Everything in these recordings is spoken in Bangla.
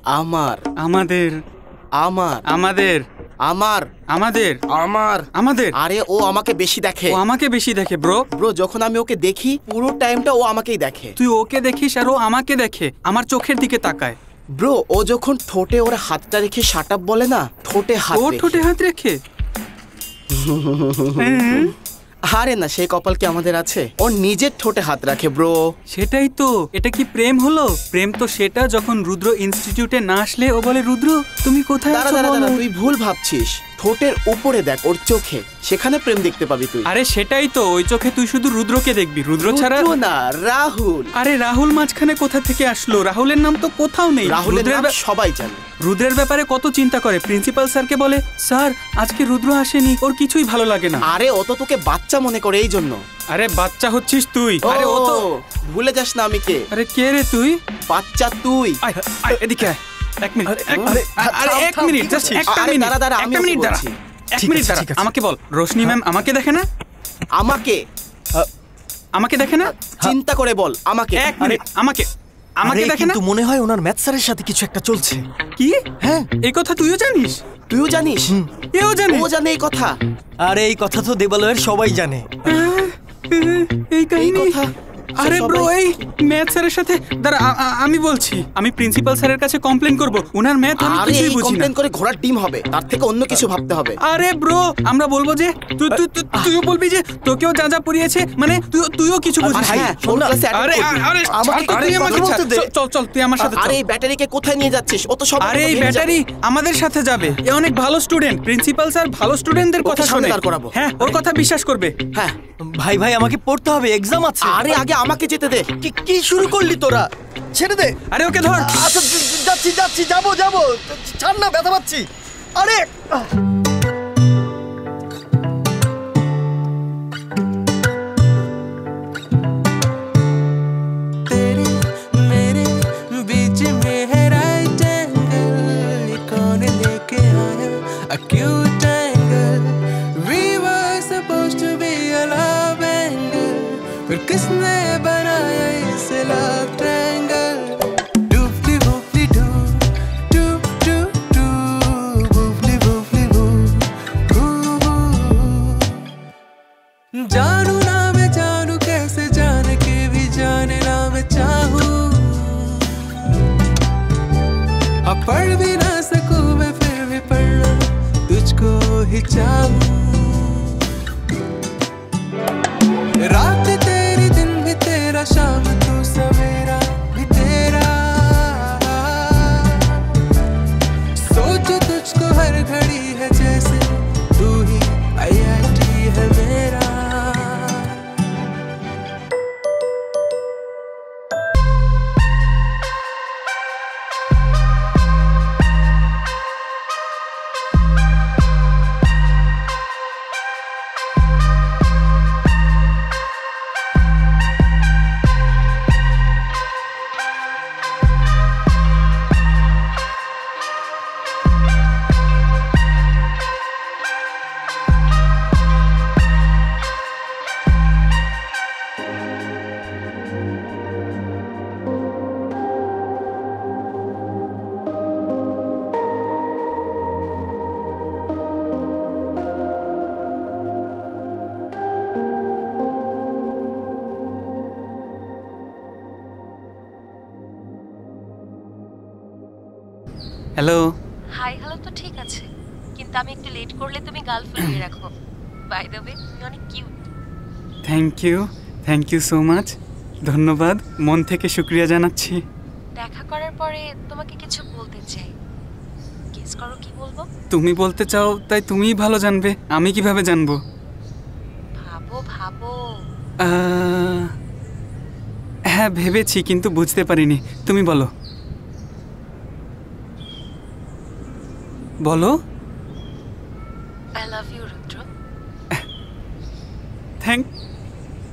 আমার আমাদের আমার আমাদের আমার আমাদের আমার আমাদের আরে ও আমাকে বেশি দেখে। ও আমাকে বেশি দেখে ব্রো। ব্রো যখন আমি ওকে দেখি পুরো টাইমটা ও আমাকেই দেখে। তুই ওকে দেখিস আর ও আমাকে দেখে, আমার চোখের দিকে তাকায়। ব্রো ও যখন ঠোঁটে ওর হাতটা রেখে শাট আপ বলে না, ঠোঁটে হাত রেখে। ও ঠোঁটে হাত রেখে? আরে না, সেই কপাল কি আমাদের আছে? ও নিজের ঠোঁটে হাত রাখে ব্রো। সেটাই তো, এটা কি প্রেম হলো? প্রেম তো সেটা যখন রুদ্র ইনস্টিটিউটে না আসলে ও বলে রুদ্র তুমি কোথায় আছো বলো। তুই ভুল ভাবছিস, ঠোঁটের উপরে দেখ ওর চোখে, সেখানে প্রেম দেখতে পাবি তুই। আরে সেটাই তো, ওই চোখে তুই শুধু রুদ্রকে দেখবি, রুদ্র ছাড়া না রাহুল। আরে রাহুল মাঝখানে কোথা থেকে আসলো? রাহুলের নাম তো কোথাও নেই। রাহুলের নাম সবাই জানে। রুদ্রের ব্যাপারে কত চিন্তা করে, প্রিন্সিপাল স্যারকে বলে স্যার আজকে রুদ্র আসেনি, ওর কিছুই ভালো লাগে না। আরে ও তো তোকে বাচ্চা মনে করে এই জন্য। আরে বাচ্চা হচ্ছিস তুই। আরে ও তো ভুলে যাস না আমি কে। আরে কে রে তুই? বাচ্চা তুই। এদিকে আয়, এক মিনিট। আরে এক মিনিট, জাস্ট একটা মিনিট। দাঁড়া আমি দাঁড়া, এক মিনিট দাঁড়া। আমাকে বল, রোশনি ম্যাম আমাকে দেখে না? আমাকে দেখে না? চিন্তা করে বল আমাকে। এক মিনিট, আমাকে দেখে না? কিন্তু মনে হয় ওনার ম্যাথ স্যারের সাথে কিছু একটা চলছে। কি? হ্যাঁ, এই কথা তুইও জানিস? তুইও জানিস? এও জানে? ও জানে এই কথা? আরে এই কথা তো দেবালয়ের সবাই জানে। এই কাহিনী? কথা আরে ব্রো, এই ম্যাথ স্যারের সাথে দাঁড়া, আমি বলছি, আমি প্রিন্সিপাল স্যারের কাছে কমপ্লেন করব। ওনার ম্যাথ আমি কিছুই বুঝি না। কমপ্লেন করে ঘোড়ার ডিম হবে, তার থেকে অন্য কিছু ভাবতে হবে। আরে ব্রো, আমরা বলবো যে তুইও বলবি যে তোকেও যা যা পড়িয়েছে, মানে তুইও কিছু বুঝিস না। আরে আরে তুই আমাকে চল তুই আমার সাথে চল। আরে এই ব্যাটারিকে কোথায় নিয়ে যাচ্ছিস? ও তো সব। আরে এই ব্যাটারি আমাদের সাথে যাবে, এ অনেক ভালো স্টুডেন্ট। প্রিন্সিপাল স্যার ভালো স্টুডেন্টদের কথা শুনে। হ্যাঁ, ওর কথা বিশ্বাস করবে। হ্যাঁ ভাই আমাকে পড়তে হবে, এক্সাম আছে। আরে আগে আমাকে যেতে দে। কি শুরু করলি তোরা? ছেড়ে দে। আরে ওকে ধর। আচ্ছা যাচ্ছি, যাবো ছাড় না, ব্যথা পাচ্ছি। আরে किसने बनाया इस लव ट्रायंगल? जानू ना मैं जानू, कैसे जान के भी जाने ना मैं चाहूं। अब पढ़ भी ना सकूं मैं, फिर भी पढ़ना तुझको ही चाहूं। रात तेरी दिन भी तेरा, शाम तू सवेरा भी तेरा। सोच तुझको हर घड़ी है जैसे तू ही IIT है मेरा। হ্যালো। হাই হ্যালো তো ঠিক আছে, কিন্তু আমি একটু লেট করলে তুমি গাল ফুলিয়ে রাখো। বাই দ্য ওয়ে তুমি অনেক cute. Thank you so much. ধন্যবাদ, মন থেকে শুকরিয়া জানাচ্ছি। দেখা করার পরে তোমাকে কিছু বলতে চাই, গেস করো কি বলবো? তুমি বলতে চাও তাই তুমিই ভালো জানবে, আমি কিভাবে জানবো? ভাবো। হ্যাঁ ভেবেছি, কিন্তু বুঝতে পারিনি। তুমি বলো। I love you Rudra.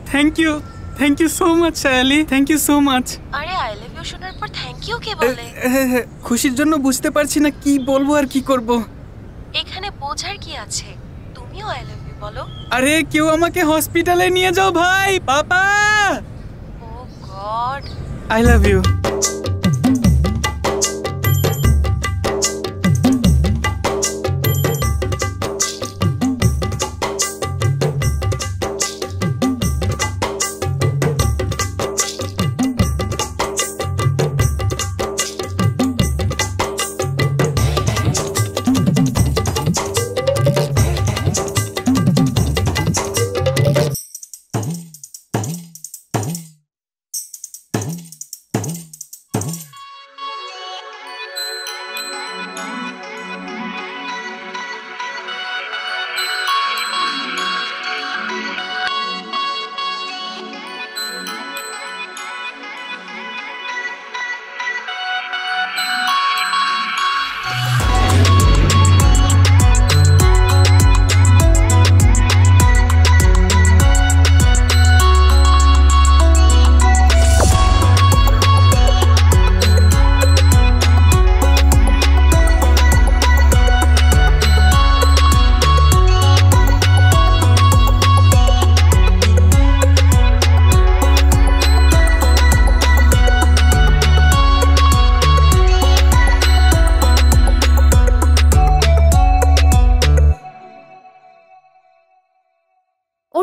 Thank you so much Shayali, thank you so much. আরে আই লাভ ইউ শোনার পর থ্যাংক ইউ কে বলে? খুশির জন্য বুঝতে পারছি না কি বলবো আর কি করব। এখানে বোঝার কি আছে, তুমিও আই লাভ ইউ বলো। আরে কেউ আমাকে হসপিটালে নিয়ে যাও ভাই, papa. Oh god, I love you.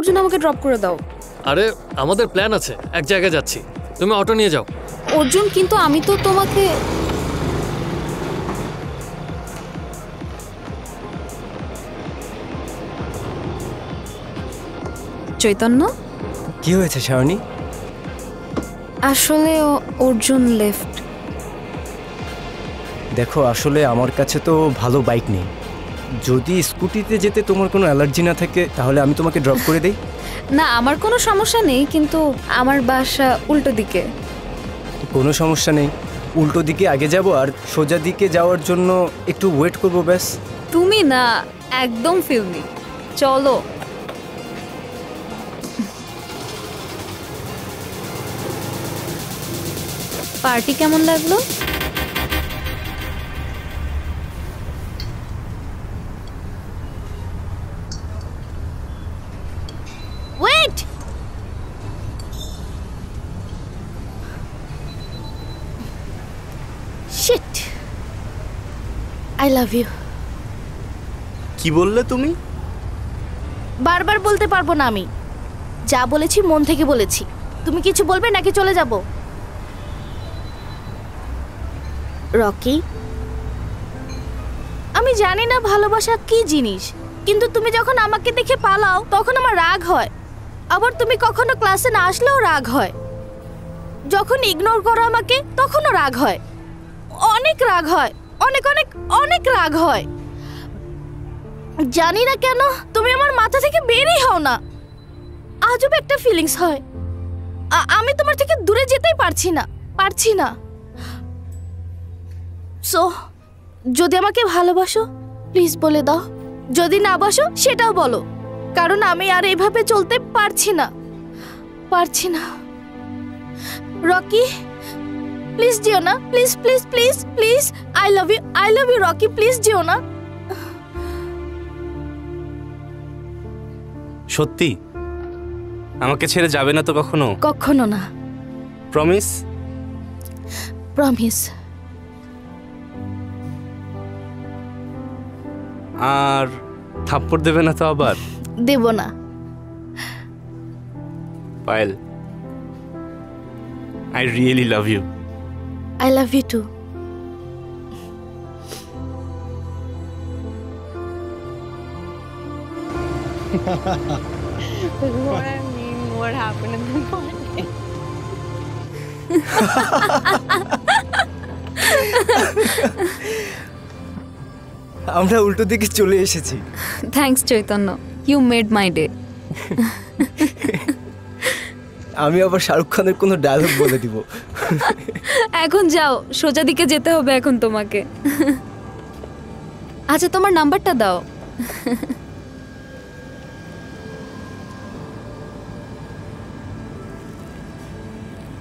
Arjun আমাকে ড্রপ করে দাও। আরে আমাদের প্ল্যান আছে, এক জায়গায় যাচ্ছি, তুমি অটো নিয়ে যাও। অর্জুন কিন্তু আমি তো তোমাকে চৈতন্য। কি হয়েছে শাওনি? আসলে অর্জুন লেফট। দেখো আসলে আমার কাছে তো ভালো বাইক নেই, যদি স্কুটিতে যেতে তোমার কোনো অ্যালার্জি না থাকে তাহলে আমি তোমাকে ড্রপ করে দেই। না আমার কোনো সমস্যা নেই, কিন্তু আমার বাসা উল্টো দিকে। কোনো সমস্যা নেই, উল্টো দিকে আগে যাব আর সোজা দিকে যাওয়ার জন্য একটু ওয়েট করব ব্যাস। তুমি না একদম ফিল্মি, চলো। পার্টি কেমন লাগলো? Wait, shit, I love you. কি বললে তুমি? বারবার বলতে পারবো না, আমি যা বলেছি মন থেকে বলেছি। তুমি কিছু বলবে নাকি চলে যাব? রকি, আমি জানি না ভালোবাসা কি জিনিস, কিন্তু তুমি যখন আমাকে দেখে পালাও তখন আমার রাগ হয়। আবার তুমি কখনো ক্লাসে না আসলেও রাগ হয়। যখন ইগনোর করো আমাকে তখনও রাগ হয়, অনেক রাগ হয়, অনেক অনেক অনেক রাগ হয়। জানি না কেন তুমি আমার মাথা থেকে বেরই হও না। আজব একটা ফিলিংস হয়, আমি তোমার থেকে দূরে যেতেই পারছি না। সো যদি আমাকে ভালোবাসো প্লিজ বলে দাও, যদি না বাসো সেটাও বলো, কারণ আমি আর এভাবে চলতে পারছি না। রকি প্লিজ যেও না, please please please please, I love you Rocky, please যেও না। সত্যি আমাকে ছেড়ে যাবে না তো কখনো? কখনো না। প্রমিস? প্রমিস। আর থাপ্পড় দেবে না তো আবার? দেব না। Payel, I really love you. I love you too. What I mean, what happened in the morning? আমরা উল্টো দিকে চলে এসেছি। Thanks Chaitanya, you made my day. আমি আবার শাহরুখ খানের কোনো ডায়লগ বলে দিব। এখন যাও, সোজা দিকে যেতে হবে এখন তোমাকে। আচ্ছা তোমার নাম্বারটা দাও।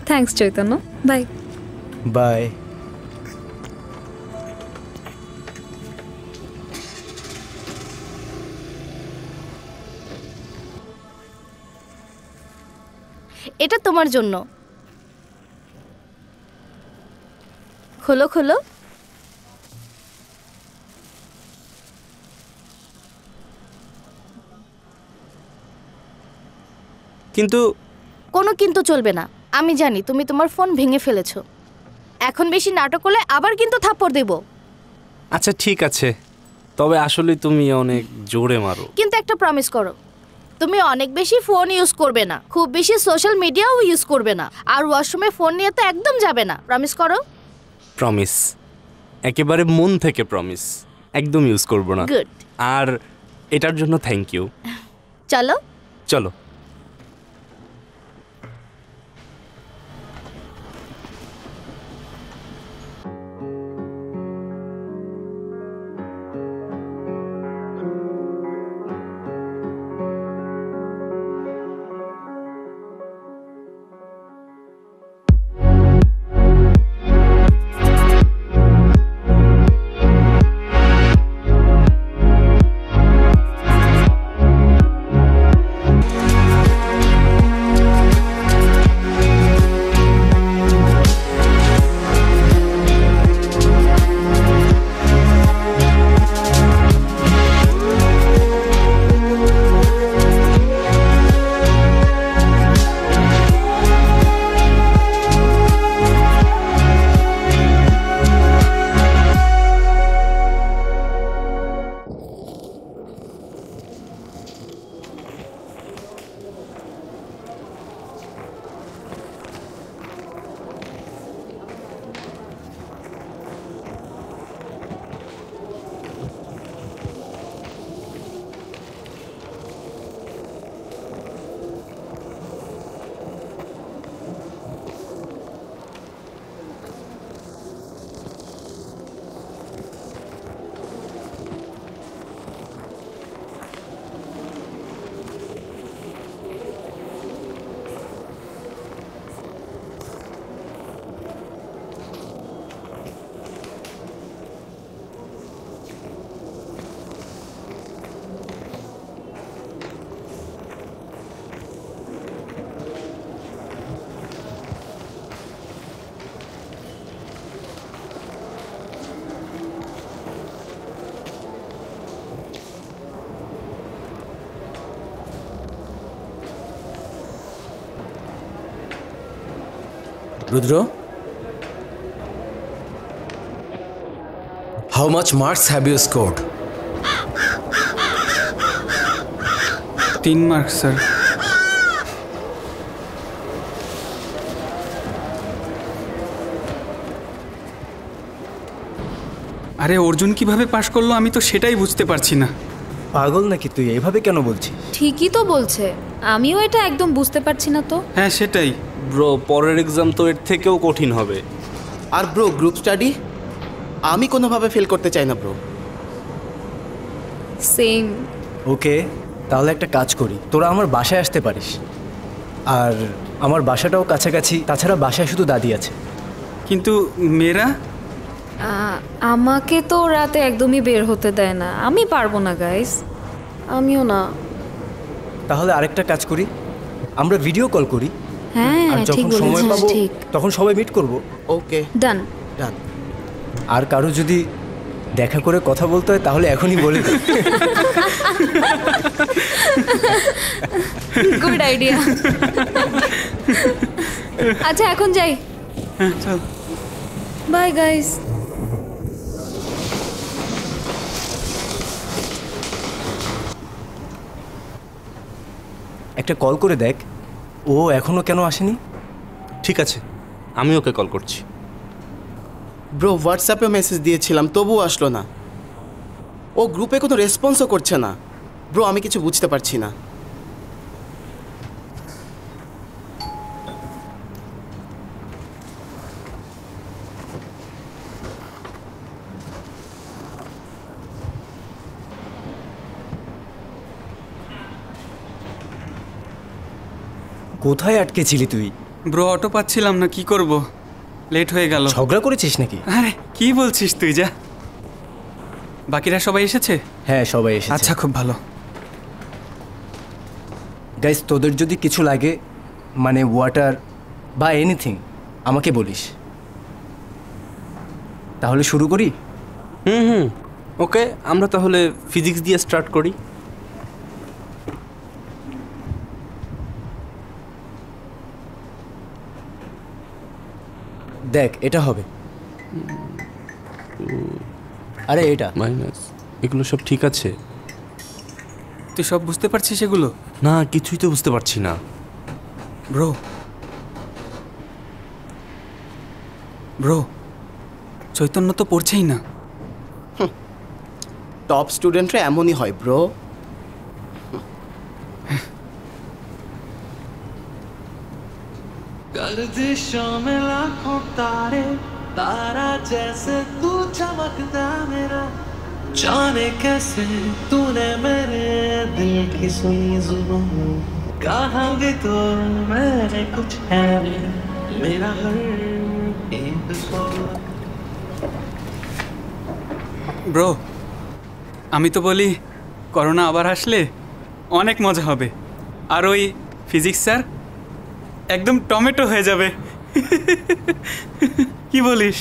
Thanks Chaitanya, bye. বাই। এটা তোমার জন্য। খোলো খোলো। কিন্তু কোনো কিন্তু চলবে না। আমি জানি তুমি তোমার ফোন ভেঙে ফেলেছো। এখন বেশি নাটক করলে আবার কিন্তু থাপ্পড় দেব। আচ্ছা ঠিক আছে, তবে আসলে তুমি অনেক জোরে মারো। কিন্তু একটা প্রমিস করো, তুমি অনেক বেশি ফোন ইউজ করবে না, খুব বেশি সোশ্যাল মিডিয়াও ইউজ করবে না, আর ওয়াশরুমে ফোন নিয়ে তো একদম যাবে না। প্রমিস করো। প্রমিস, একেবারে মন থেকে প্রমিস, একদম ইউজ করব না। গুড। আর এটার জন্য থ্যাংক ইউ। চলো চলো। Rudra, how much marks have you scored? 3 marks sir. আরে অর্জুন কিভাবে পাশ করলো আমি তো সেটাই বুঝতে পারছি না। পাগল নাকি তুই? এইভাবে কেন বলছিস? ঠিকই তো বলছে, আমিও এটা একদম বুঝতে পারছি না তো। হ্যাঁ সেটাই। ব্রো, পরের এক্সাম তো এর থেকেও কঠিন হবে। আর ব্রো, গ্রুপ স্টাডি আমি কোনোভাবে ফেল করতে চাই না ব্রো। সেম। ওকে, তাহলে একটা কাজ করি, তোরা আমার বাসায় আসতে পারিস। আর আমার বাসাটাও কাছাকাছি, তাছাড়া বাসায় শুধু দাদি আছে। কিন্তু মেয়েরা? আমাকে তো রাতে একদমই বের হতে দেয় না, আমি পারবো না গাইস। আমিও না। তাহলে আরেকটা কাজ করি, আমরা ভিডিও কল করি। হ্যাঁ আর ঠিক যখন সময় বলেছিস, পাবো ঠিক। তখন সবাই মিট করব। ওকে ডান। ডান। আর কারো যদি দেখা করে কথা বলতে হয় তাহলে এখনই বলে দে। Good idea. আচ্ছা এখন যাই। হ্যাঁ চল। Bye guys. একটা কল করে দেখ, ও এখনো কেন আসেনি। ঠিক আছে, আমি ওকে কল করছি। ব্রো, হোয়াটসঅ্যাপে মেসেজ দিয়েছিলাম তবুও আসলো না। ও গ্রুপে কোনো রেসপন্সও করছে না। ব্রো, আমি কিছু বুঝতে পারছি না। কোথায় আটকেছিলি তুই? ব্রো, অটো পাচ্ছিলাম না, কি করব, লেট হয়ে গেল। ঝগড়া করেছিস নাকি? আরে কি বলছিস তুই, যা। বাকিরা সবাই এসেছে? হ্যাঁ সবাই এসেছে। আচ্ছা খুব ভালো। গাইস, তোদের যদি কিছু লাগে, মানে ওয়াটার বা এনিথিং, আমাকে বলিস। তাহলে শুরু করি? হুম, ওকে, আমরা তাহলে ফিজিক্স দিয়ে স্টার্ট করি। দেখ, এটা হবে। আরে এটা মাইনাস, এগুলো সব ঠিক আছে? তুই সব বুঝতে পারছিস এগুলো? না, কিছুই তো বুঝতে পারছি না। ব্রো, ব্রো, চৈতন্য তো পড়ছেই না। টপ স্টুডেন্টরা এমনই হয় ব্রো। गर्दिशों में लाखों तारे, तारा जैसे तू चमकता मेरा, जाने कैसे तूने मेरे दिल की सुनी जुबान, कहा भी तो मैंने कुछ है मेरा हर एक ব্রো, আমি তো বলি করোনা আবার আসলে অনেক মজা হবে। আর ওই ফিজিক্স স্যার একদম টমেটো হয়ে যাবে। কি বলিস?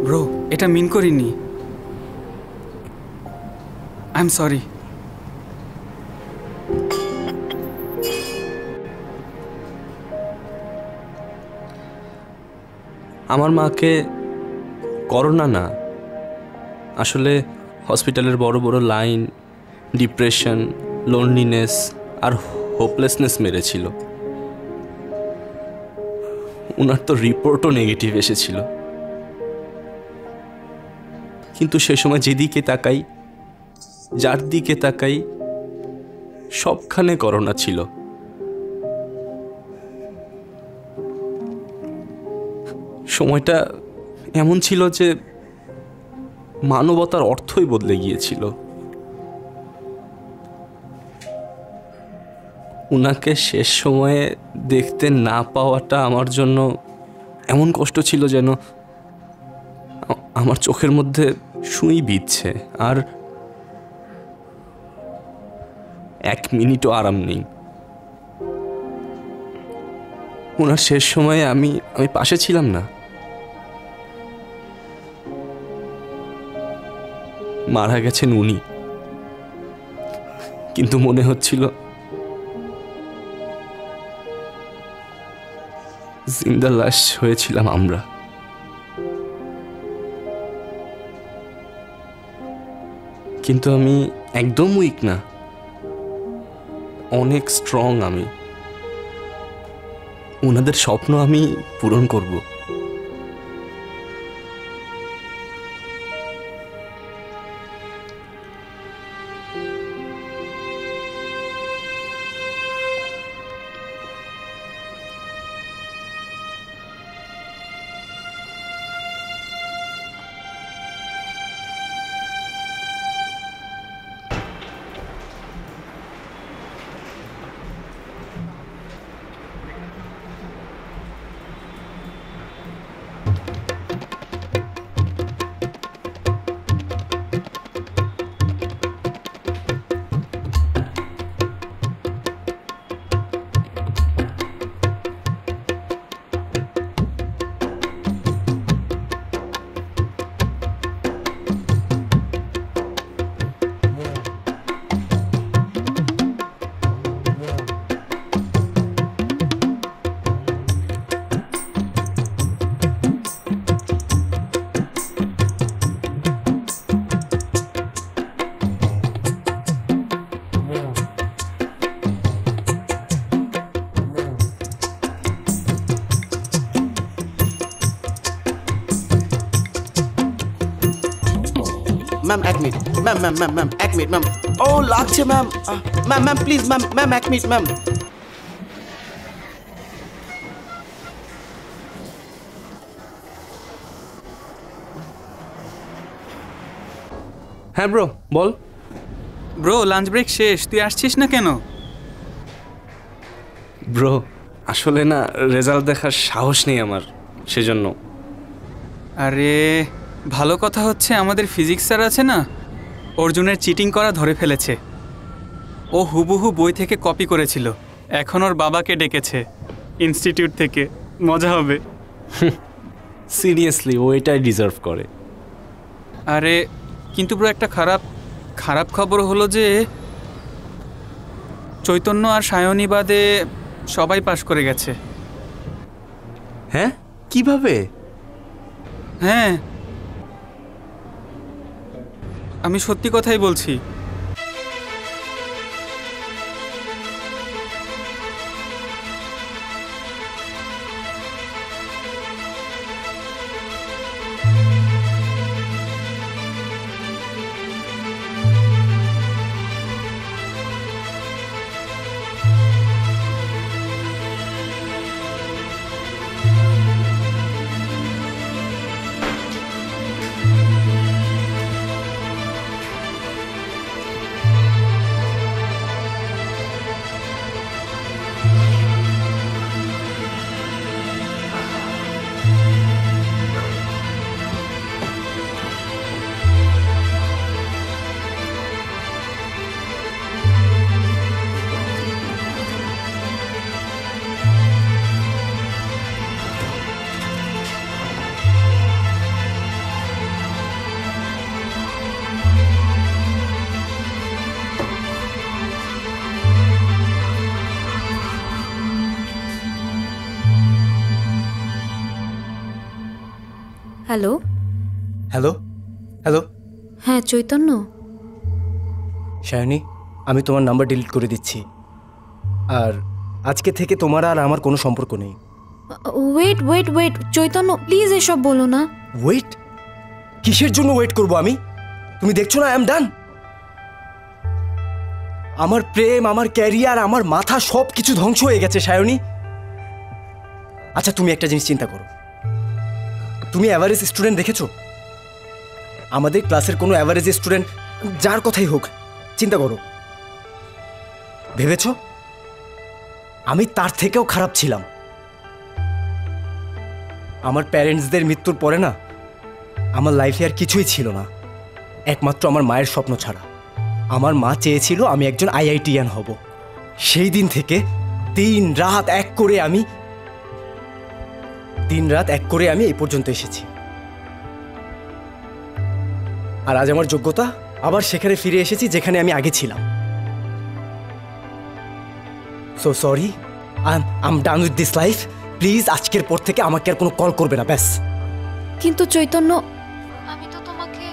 ব্রো, এটা মিন করিনি। I am sorry. আমার মাকে করোনা না, আসলে হসপিটালের বড় বড় লাইন, ডিপ্রেশন, লোনলিনেস আর হোপলেসনেস মেরেছিল। ওনার তো রিপোর্টও নেগেটিভ এসেছিল, কিন্তু সে সময় যেদিকে তাকাই, যার দিকে তাকাই, সবখানে করোনা ছিল। সময়টা এমন ছিল যে মানবতার অর্থই বদলে গিয়েছিল। উনাকে শেষ সময়ে দেখতে না পাওয়াটা আমার জন্য এমন কষ্ট ছিল যেন আমার চোখের মধ্যে সুই বিঁধছে, আর 1 মিনিটও আরাম নেই। ওনার শেষ সময়ে আমি পাশে ছিলাম না। মারা গেছেন উনি, কিন্তু মনে হচ্ছিল জিন্দা লাশ হয়েছিলাম আমরা। কিন্তু আমি একদম উইক না, অনেক স্ট্রং আমি। ওনাদের স্বপ্ন আমি পূরণ করব। ম্যাম এক minute, ma'am ma'am ma'am ma'am এক মিনিট ম্যাম। ও লাগছে ma'am, ma'am ma'am please ma'am, ma'am এক মিনিট ম্যাম। হ্যাঁ ব্রো বল। ব্রো লাঞ্চ ব্রেক শেষ, তুই আসছিস না কেন? ব্রো আসলে না রেজাল্ট দেখার সাহস নেই আমার, সেজন্য। আরে ভালো কথা হচ্ছে আমাদের ফিজিক্স স্যার আছে না, অর্জুনের চিটিং করা ধরে ফেলেছে। ও হুবহু বই থেকে কপি করেছিল, এখন ওর বাবাকে ডেকেছে ইনস্টিটিউট থেকে। মজা হবে। সিরিয়াসলি ও এটাই ডিজার্ভ করে। আরে কিন্তু ব্রো একটা খারাপ খবর হলো যে চৈতন্য আর সায়নী বাদে সবাই পাশ করে গেছে। হ্যাঁ কিভাবে? হ্যাঁ আমি সত্যি কথাই বলছি। হ্যালো হ্যালো হ্যালো হ্যাঁ চৈতন্য, সায়নী আমি তোমার নাম্বার ডিলিট করে দিচ্ছি, আর আজকে থেকে তোমার আর আমার কোনো সম্পর্ক নেই। Wait wait wait Chaitanya please এসব বলো না। ওয়েট? কিসের জন্য ওয়েট করব আমি? তুমি দেখছো না আই এম ডান। আমার প্রেম, আমার ক্যারিয়ার, আমার মাথা সব কিছু ধ্বংস হয়ে গেছে সায়নী। আচ্ছা তুমি একটা জিনিস চিন্তা করো, তুমি অ্যাভারেজ স্টুডেন্ট দেখেছো? আমাদের ক্লাসের কোনো অ্যাভারেজ স্টুডেন্ট যার কথাই হোক চিন্তা করো, ভেবেছো? আমি তার থেকেও খারাপ ছিলাম। আমার প্যারেন্টসদের মৃত্যুর পরে না আমার লাইফে আর কিছুই ছিল না, একমাত্র আমার মায়ের স্বপ্ন ছাড়া। আমার মা চেয়েছিল আমি একজন আইআইটিয়ান হব। সেই দিন থেকে দিন রাত এক করে আমি এই পর্যন্ত এসেছি। আর আজ আমার যোগ্যতা আবার সেখানে ফিরে এসেছি যেখানে আমি আগে ছিলাম। So sorry, I am done with this life. Please আজকের পর থেকে আমাকে আর কোনো কল করবে না, ব্যাস। কিন্তু চৈতন্য, আমি তো তোমাকে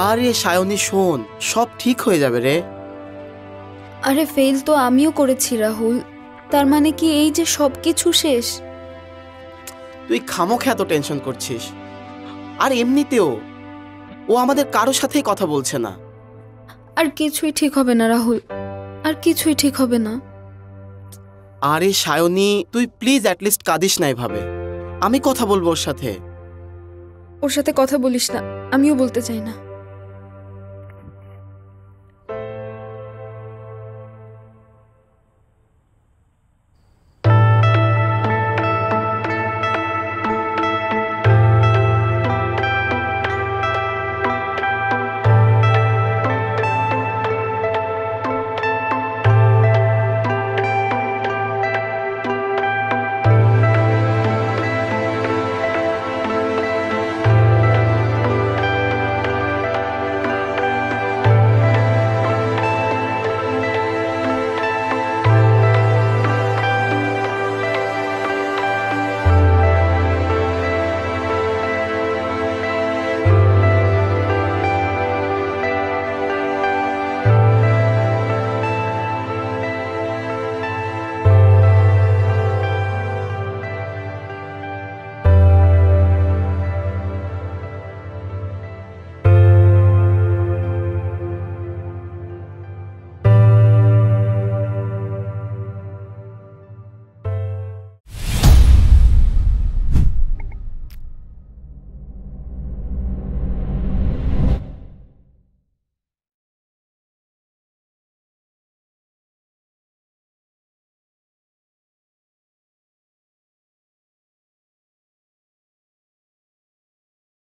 আরে সায়নী শোন, সব ঠিক হয়ে যাবে রে। আরে ফেল তো আমিও করেছি রাহুল, তার মানে কি এই যে সব কিছু শেষ? তুই খামোখে এত টেনশন করছিস। আর এমনিতেও ও আমাদের কারোর সাথেই কথা বলছে না। আর কিছুই ঠিক হবে না রাহুল, আর কিছুই ঠিক হবে না। আরে সায়নী, তুই প্লিজ অ্যাটলিস্ট কাঁদিস না এভাবে। আমি কথা বলবো ওর সাথে। ওর সাথে কথা বলিস না, আমিও বলতে চাই না।